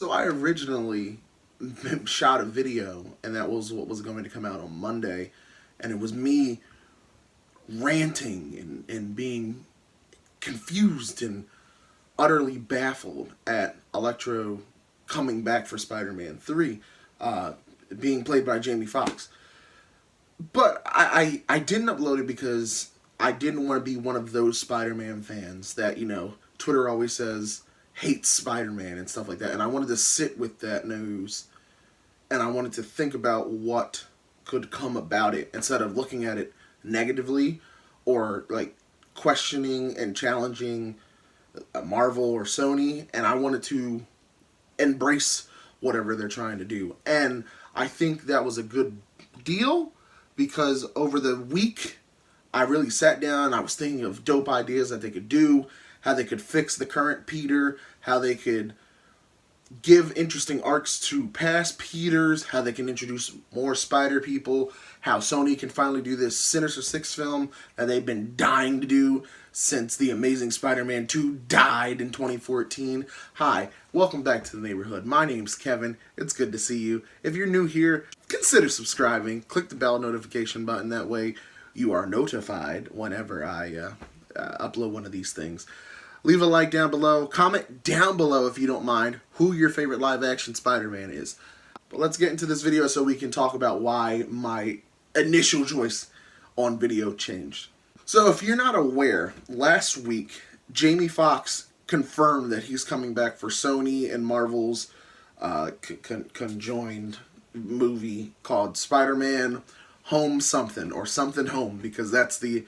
So I originally shot a video, and that was what was going to come out on Monday, and it was me ranting and being confused and utterly baffled at Electro coming back for Spider-Man 3, being played by Jamie Foxx. But I didn't upload it because I didn't want to be one of those Spider-Man fans that, Twitter always says hates Spider-Man and stuff like that. And I wanted to sit with that news, and I wanted to think about what could come about it instead of looking at it negatively or like questioning and challenging Marvel or Sony. And I wanted to embrace whatever they're trying to do. And I think that was a good deal because over the week I really sat down, I was thinking of dope ideas that they could do, how they could fix the current Peter, how they could give interesting arcs to past Peters, how they can introduce more Spider people, how Sony can finally do this Sinister Six film that they've been dying to do since The Amazing Spider-Man 2 died in 2014. Hi, welcome back to the neighborhood. My name's Kevin. It's good to see you. If you're new here, consider subscribing. Click the bell notification button. That way you are notified whenever I upload one of these things. Leave a like down below. Comment down below if you don't mind who your favorite live-action Spider-Man is. But let's get into this video so we can talk about why my initial choice on video changed. So if you're not aware, last week Jamie Foxx confirmed that he's coming back for Sony and Marvel's conjoined movie called Spider-Man Home Something, or Something Home, because that's the...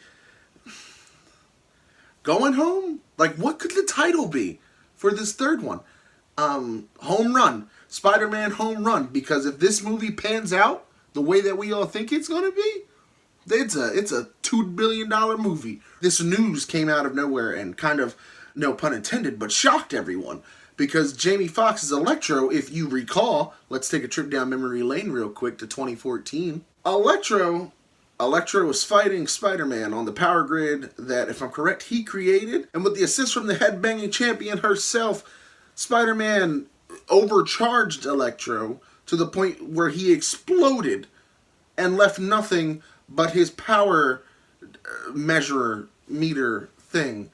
Going Home? Like, what could the title be for this third one? Home Run. Spider-Man Home Run. Because if this movie pans out the way that we all think it's going to be, it's a $2 billion movie. This news came out of nowhere and kind of, no pun intended, but shocked everyone. Because Jamie Foxx's Electro, if you recall, let's take a trip down memory lane real quick to 2014. Electro was fighting Spider-Man on the power grid that, if I'm correct, he created. And with the assist from the headbanging champion herself, Spider-Man overcharged Electro to the point where he exploded and left nothing but his power meter thing.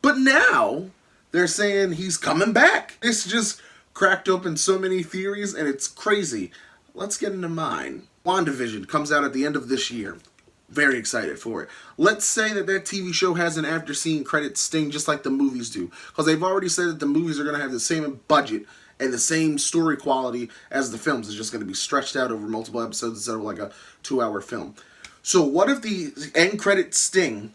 But now they're saying he's coming back. This just cracked open so many theories, and it's crazy. Let's get into mine. WandaVision comes out at the end of this year. Very excited for it. Let's say that TV show has an after-scene credit sting just like the movies do. Because they've already said that the movies are going to have the same budget and the same story quality as the films. It's just going to be stretched out over multiple episodes instead of like a 2-hour film. So what if the end credit sting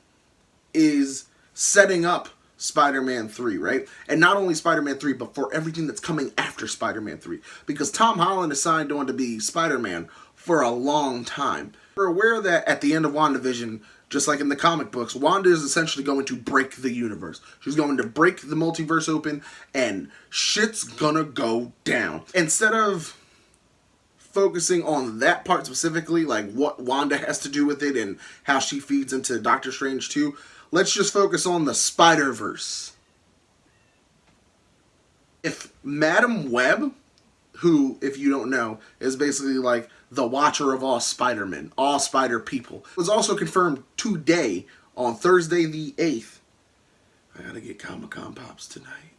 is setting up Spider-Man 3, right? And not only Spider-Man 3, but for everything that's coming after Spider-Man 3. Because Tom Holland is signed on to be Spider-Man for a long time. We're aware that at the end of WandaVision, just like in the comic books, Wanda is essentially going to break the universe. She's going to break the multiverse open, and shit's gonna go down. Instead of focusing on that part specifically, like what Wanda has to do with it and how she feeds into Doctor Strange 2, let's just focus on the SpiderVerse. If Madam Web, who, if you don't know, is basically like the watcher of all Spider-Men, all Spider people, was also confirmed today on Thursday the 8th. I gotta get Comic-Con pops tonight.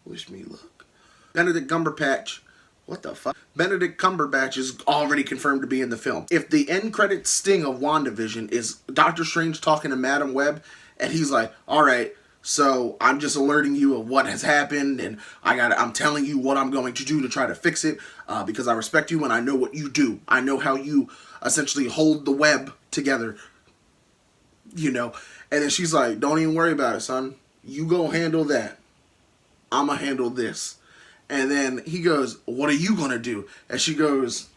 Wish me luck. Benedict Cumberbatch. What the fuck? Benedict Cumberbatch is already confirmed to be in the film. If the end credit sting of WandaVision is Doctor Strange talking to Madam Web, and he's like, alright, so I'm just alerting you of what has happened, and I'm telling you what I'm going to do to try to fix it, because I respect you and I know what you do. I know how you essentially hold the web together, And then she's like, don't even worry about it, son. You go handle that. I'ma handle this. And then he goes, what are you going to do? And she goes,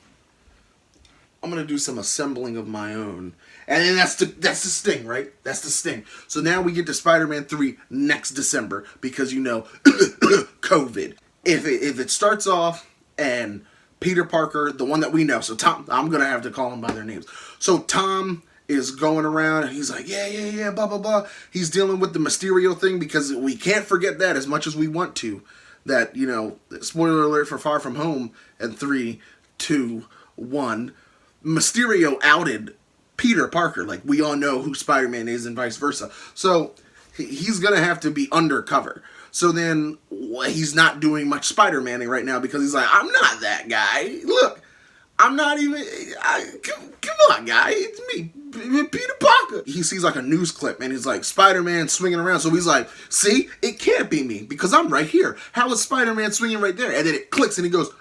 I'm going to do some assembling of my own. And then that's the sting, right? That's the sting. So now we get to Spider-Man 3 next December because, COVID. If it starts off and Peter Parker, the one that we know, so Tom, I'm going to have to call them by their names. So Tom is going around and he's like, yeah, blah, blah, blah. He's dealing with the Mysterio thing because we can't forget that as much as we want to. that, spoiler alert for Far From Home, and 3, 2, 1, Mysterio outed Peter Parker. Like, we all know who Spider-Man is and vice versa. So he's going to have to be undercover. So then he's not doing much Spider-Manning right now because he's like, I'm not that guy. Look, I'm not even... come on, guy. It's me, Peter Parker. He sees like a news clip and he's like, Spider-Man swinging around. So he's like, see, it can't be me because I'm right here. How is Spider-Man swinging right there? And then it clicks and he goes,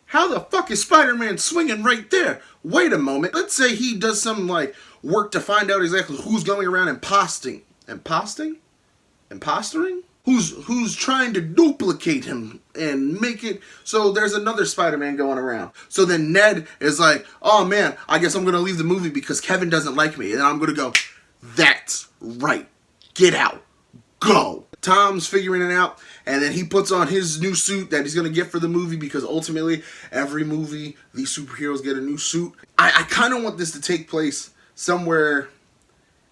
how the fuck is Spider-Man swinging right there? Wait a moment. Let's say he does some like work to find out exactly who's going around imposting. Impostering? Who's trying to duplicate him and make it so there's another Spider-Man going around. So then Ned is like, oh man, I guess I'm going to leave the movie because Kevin doesn't like me. And I'm going to go, that's right. Get out. Go. Tom's figuring it out, and then he puts on his new suit that he's going to get for the movie because ultimately, every movie, these superheroes get a new suit. I kind of want this to take place somewhere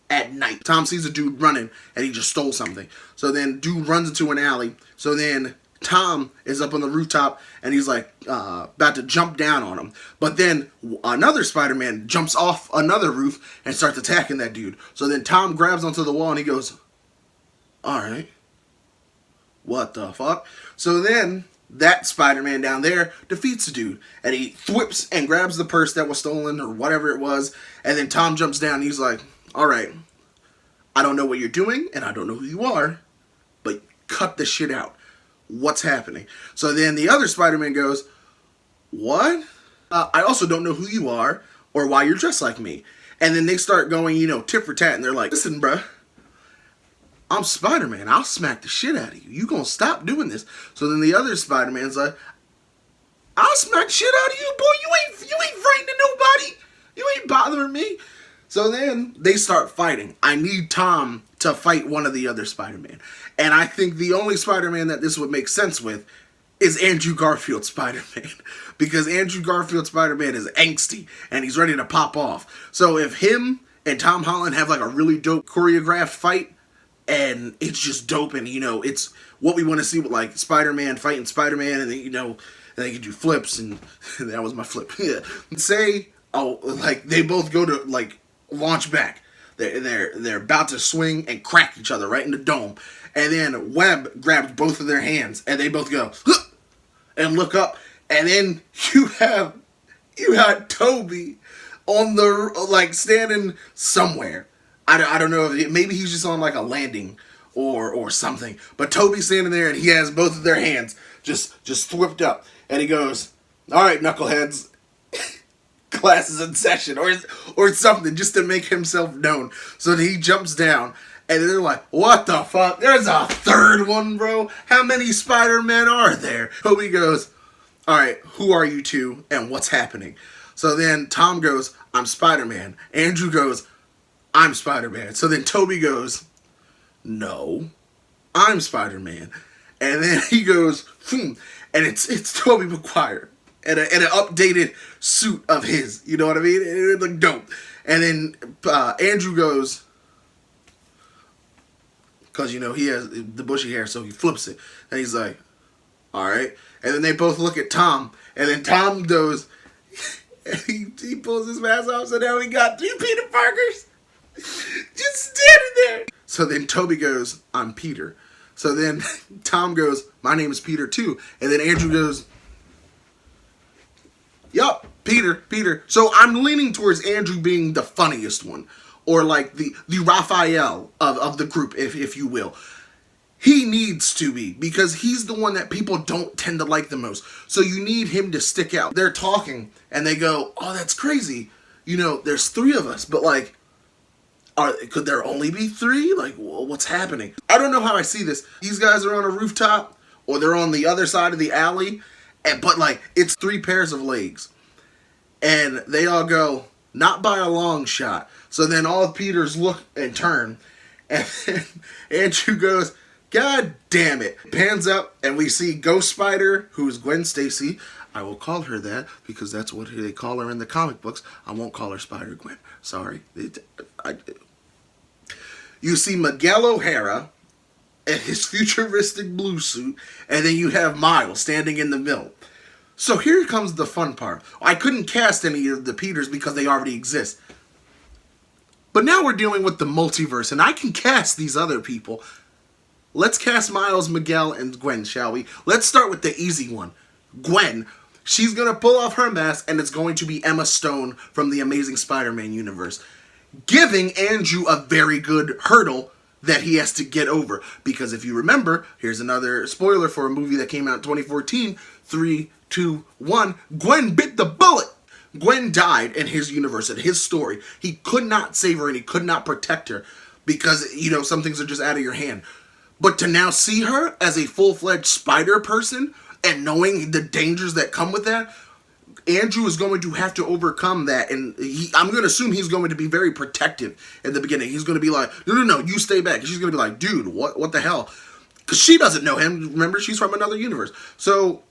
at night. Tom sees a dude running, and he just stole something. So then dude runs into an alley. So then Tom is up on the rooftop, and he's like about to jump down on him. But then another Spider-Man jumps off another roof and starts attacking that dude. So then Tom grabs onto the wall, and he goes, all right. What the fuck? So then, that Spider-Man down there defeats the dude. And he thwips and grabs the purse that was stolen, or whatever it was. And then Tom jumps down and he's like, alright, I don't know what you're doing, and I don't know who you are, but cut the shit out. What's happening? So then the other Spider-Man goes, what? I also don't know who you are, or why you're dressed like me. And then they start going, tit for tat, and they're like, listen, bruh. I'm Spider-Man. I'll smack the shit out of you. You gonna stop doing this? So then the other Spider-Man's like, I'll smack the shit out of you, boy. You ain't frightening nobody. You ain't bothering me. So then they start fighting. I need Tom to fight one of the other Spider-Man. And I think the only Spider-Man that this would make sense with is Andrew Garfield's Spider-Man. Because Andrew Garfield's Spider-Man is angsty and he's ready to pop off. So if him and Tom Holland have like a really dope choreographed fight, and it's just dope, and it's what we want to see with like Spider-Man fighting Spider-Man, and then and they can do flips, and that was my flip. Yeah. Say, like they both go to like launch back. They're about to swing and crack each other right in the dome, and then Webb grabs both of their hands, and they both go huh! And look up, and then you got Toby on the like standing somewhere. I don't know if maybe he's just on like a landing or something. But Toby's standing there and he has both of their hands just whipped up. And he goes, all right, knuckleheads, class is in session or something just to make himself known. So he jumps down and they're like, what the fuck? There's a third one, bro. How many Spider-Men are there? Toby goes, all right, who are you two and what's happening? So then Tom goes, I'm Spider-Man. Andrew goes, I'm Spider-Man. So then Toby goes, no, I'm Spider-Man. And then he goes, and it's Tobey Maguire in an updated suit of his. You know what I mean? It looked dope. And then Andrew goes, because, he has the bushy hair, so he flips it. And he's like, all right. And then they both look at Tom. And then Tom goes, he pulls his mask off, so now we got 3 Peter Parkers. Just standing there. So then Toby goes, I'm Peter. So then Tom goes, my name is Peter too. And then Andrew goes, yup, Peter. So I'm leaning towards Andrew being the funniest one. Or like the Raphael of the group, if you will. He needs to be, because he's the one that people don't tend to like the most. So you need him to stick out. They're talking and they go, oh, that's crazy. There's 3 of us, but like, could there only be 3? Like, what's happening? I don't know how I see this. These guys are on a rooftop, or they're on the other side of the alley, but like, it's 3 pairs of legs. And they all go, not by a long shot. So then all of Peter's look and turn, and then Andrew goes, God damn it. Pans up, and we see Ghost Spider, who is Gwen Stacy. I will call her that, because that's what they call her in the comic books. I won't call her Spider-Gwen. Sorry. You see Miguel O'Hara, and his futuristic blue suit, and then you have Miles standing in the middle. So here comes the fun part. I couldn't cast any of the Peters because they already exist. But now we're dealing with the multiverse, and I can cast these other people. Let's cast Miles, Miguel, and Gwen, shall we? Let's start with the easy one. Gwen. She's going to pull off her mask, and it's going to be Emma Stone from the Amazing Spider-Man universe, giving Andrew a very good hurdle that he has to get over. Because if you remember, here's another spoiler for a movie that came out in 2014, 3, 2, 1, Gwen bit the bullet. Gwen died in his universe, in his story. He could not save her and he could not protect her because, you know, some things are just out of your hand. But to now see her as a full-fledged spider person and knowing the dangers that come with that, Andrew is going to have to overcome that. And I'm going to assume he's going to be very protective in the beginning. He's going to be like, no, you stay back. And she's going to be like, dude, what the hell? Because she doesn't know him. Remember, she's from another universe. So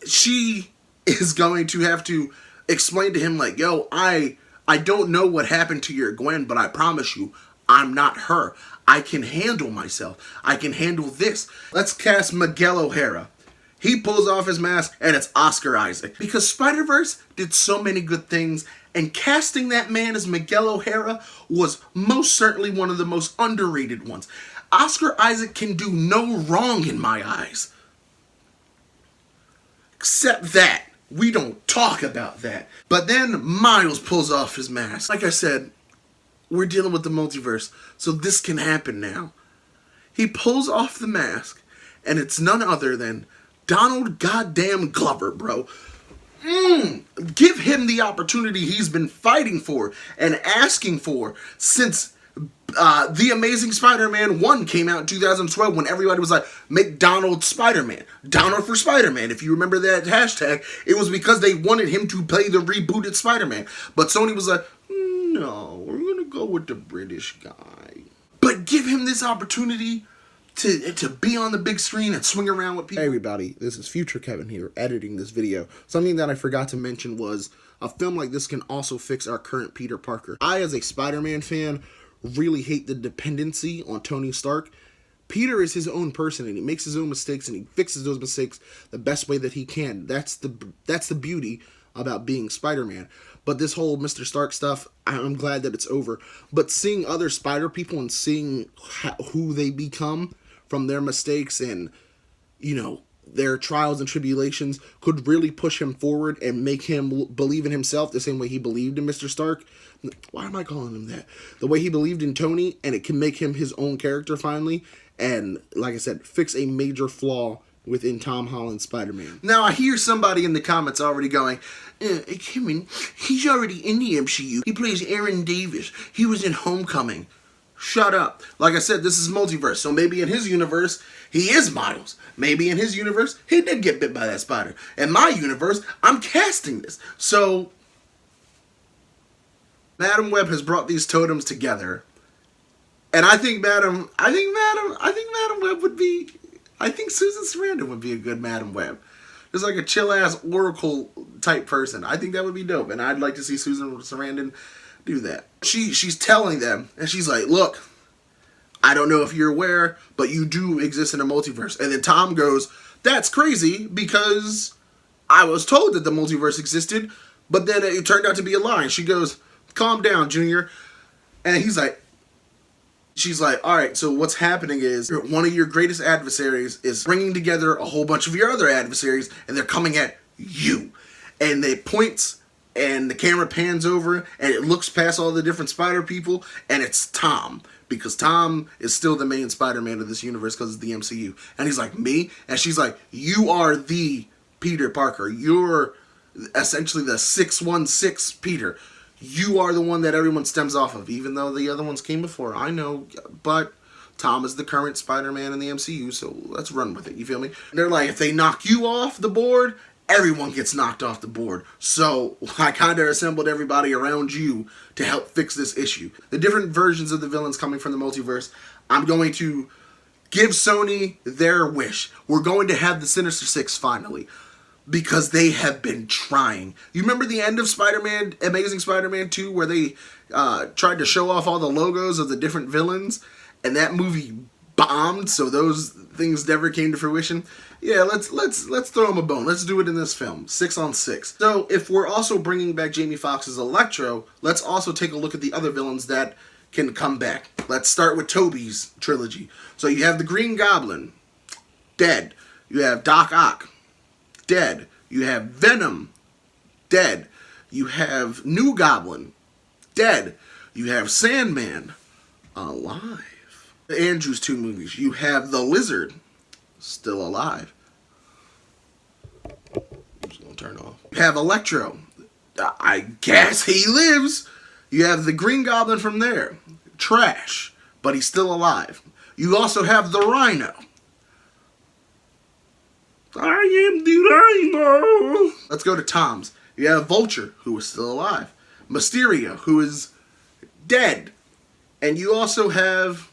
she is going to have to explain to him like, yo, I don't know what happened to your Gwen, but I promise you, I'm not her. I can handle myself. I can handle this. Let's cast Miguel O'Hara. He pulls off his mask, and it's Oscar Isaac. Because SpiderVerse did so many good things, and casting that man as Miguel O'Hara was most certainly one of the most underrated ones. Oscar Isaac can do no wrong in my eyes. Except that. We don't talk about that. But then Miles pulls off his mask. Like I said, we're dealing with the multiverse, so this can happen now. He pulls off the mask, and it's none other than Donald goddamn Glover, bro. Give him the opportunity he's been fighting for and asking for since The Amazing Spider-Man 1 came out in 2012 when everybody was like, make Donald Spider-Man. Donald for Spider-Man. If you remember that hashtag, it was because they wanted him to play the rebooted Spider-Man. But Sony was like, no, we're going to go with the British guy. But give him this opportunity to be on the big screen and swing around with people. Hey everybody, this is Future Kevin here, editing this video. Something that I forgot to mention was a film like this can also fix our current Peter Parker. I, as a Spider-Man fan, really hate the dependency on Tony Stark. Peter is his own person, and he makes his own mistakes, and he fixes those mistakes the best way that he can. That's the beauty about being Spider-Man. But this whole Mr. Stark stuff, I'm glad that it's over. But seeing other Spider people and seeing who they become from their mistakes and, you know, their trials and tribulations could really push him forward and make him believe in himself the same way he believed in Mr. Stark. Why am I calling him that? The way he believed in Tony, and it can make him his own character finally. And, like I said, fix a major flaw within Tom Holland's Spider-Man. Now, I hear somebody in the comments already going, Kevin, he's already in the MCU. He plays Aaron Davis. He was in Homecoming. Shut up. Like I said, this is multiverse. So maybe in his universe, he is Miles. Maybe in his universe, he did get bit by that spider. In my universe, I'm casting this. So Madam Web has brought these totems together. And I think Madam Web would be, I think Susan Sarandon would be a good Madam Web. Just like a chill-ass Oracle type person. I think that would be dope. And I'd like to see Susan Sarandon do that. She's telling them, and she's like, look, I don't know if you're aware, but you do exist in a multiverse. And then Tom goes, that's crazy because I was told that the multiverse existed, but then it turned out to be a lie. And she goes, calm down, Junior. And she's like, all right, so what's happening is one of your greatest adversaries is bringing together a whole bunch of your other adversaries, and they're coming at you. And they points, and the camera pans over, and it looks past all the different Spider people, and it's Tom. Because Tom is still the main Spider-Man of this universe because it's the MCU. And he's like, me? And she's like, you are the Peter Parker. You're essentially the 616 Peter. You are the one that everyone stems off of, even though the other ones came before. I know, but Tom is the current Spider-Man in the MCU, so let's run with it. You feel me? And they're like, if they knock you off the board, everyone gets knocked off the board. So I kind of assembled everybody around you to help fix this issue. The different versions of the villains coming from the multiverse, I'm going to give Sony their wish. We're going to have the Sinister Six finally, because they have been trying. You remember the end of Spider-Man, Amazing Spider-Man 2, where they tried to show off all the logos of the different villains, and that movie bombed, so those things never came to fruition. Yeah, let's throw him a bone. Let's do it in this film. 6 on 6. So if we're also bringing back Jamie Foxx's Electro, let's also take a look at the other villains that can come back. Let's start with Tobey's trilogy. So you have the Green Goblin, dead. You have Doc Ock, dead. You have Venom, dead. You have New Goblin, dead. You have Sandman, alive. Andrew's 2 movies. You have the Lizard, still alive. I'm just gonna turn off. You have Electro. I guess he lives. You have the Green Goblin from there. Trash, but he's still alive. You also have the Rhino. I am the Rhino. Let's go to Tom's. You have Vulture, who is still alive. Mysterio, who is dead. And you also have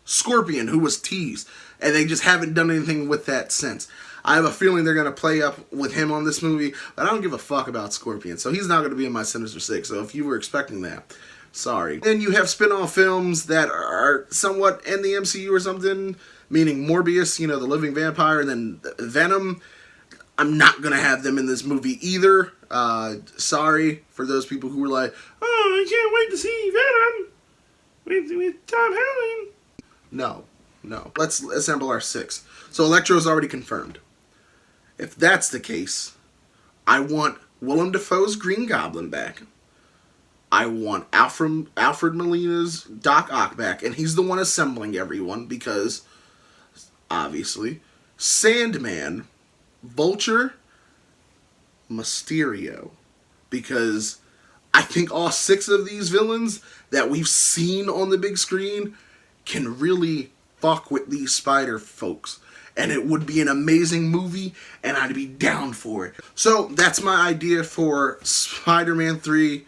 Scorpion, who was teased. And they just haven't done anything with that since. I have a feeling they're going to play up with him on this movie, but I don't give a fuck about Scorpion, so he's not going to be in my Sinister Six, so if you were expecting that, sorry. Then you have spin-off films that are somewhat in the MCU or something, meaning Morbius, you know, the living vampire, and then Venom. I'm not going to have them in this movie either. Sorry for those people who were like, oh, I can't wait to see Venom with Tom Holland. No. Let's assemble our 6. So Electro is already confirmed. If that's the case, I want Willem Dafoe's Green Goblin back. I want Alfred Molina's Doc Ock back, and he's the one assembling everyone because, obviously, Sandman, Vulture, Mysterio, because I think all 6 of these villains that we've seen on the big screen can really fuck with these spider folks. And it would be an amazing movie, and I'd be down for it. So that's my idea for Spider-Man 3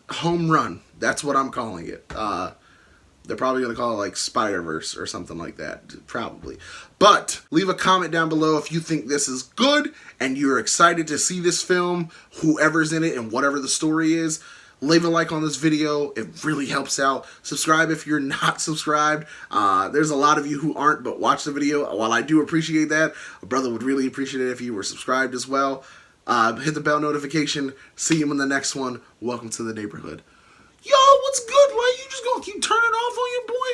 home run. That's what I'm calling it. They're probably going to call it like SpiderVerse or something like that. Probably. But leave a comment down below if you think this is good and you're excited to see this film, whoever's in it and whatever the story is. Leave a like on this video. It really helps out. Subscribe if you're not subscribed. There's a lot of you who aren't, but watch the video. While I do appreciate that, a brother would really appreciate it if you were subscribed as well. Hit the bell notification. See you in the next one. Welcome to the neighborhood. Yo, what's good? Why you just gonna keep turning off on your boy?